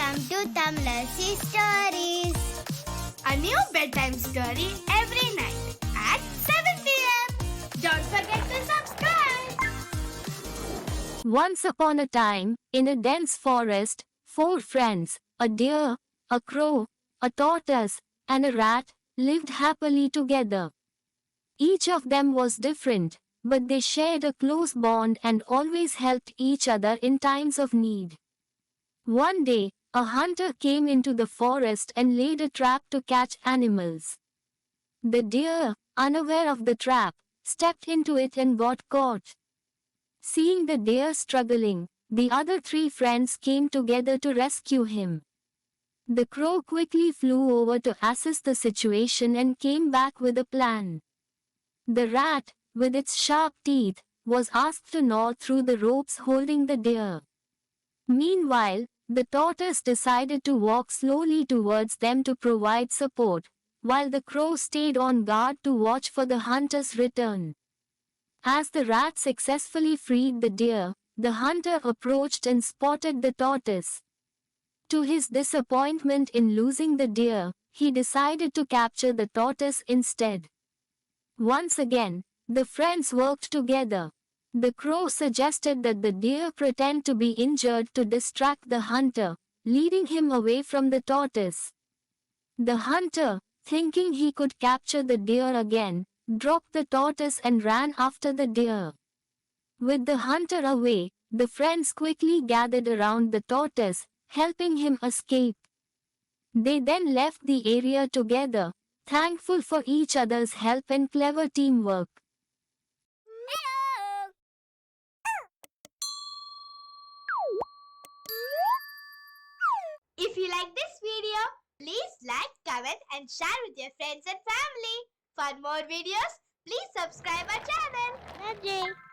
Welcome to Tamilarasi Stories. A new bedtime story every night at 7 p.m. Don't forget to subscribe. Once upon a time, in a dense forest, 4 friends, a deer, a crow, a tortoise, and a rat, lived happily together. Each of them was different, but they shared a close bond and always helped each other in times of need. One day, a hunter came into the forest and laid a trap to catch animals. The deer, unaware of the trap, stepped into it and got caught. Seeing the deer struggling, the other 3 friends came together to rescue him. The crow quickly flew over to assess the situation and came back with a plan. The rat, with its sharp teeth, was asked to gnaw through the ropes holding the deer. Meanwhile, the tortoise decided to walk slowly towards them to provide support, while the crow stayed on guard to watch for the hunter's return. As the rat successfully freed the deer, the hunter approached and spotted the tortoise. To his disappointment in losing the deer, he decided to capture the tortoise instead. Once again, the friends worked together. The crow suggested that the deer pretend to be injured to distract the hunter, leading him away from the tortoise. The hunter, thinking he could capture the deer again, dropped the tortoise and ran after the deer. With the hunter away, the friends quickly gathered around the tortoise, helping him escape. They then left the area together, thankful for each other's help and clever teamwork. If you like this video, please like, comment and share with your friends and family. For more videos, please subscribe our channel. Nandri.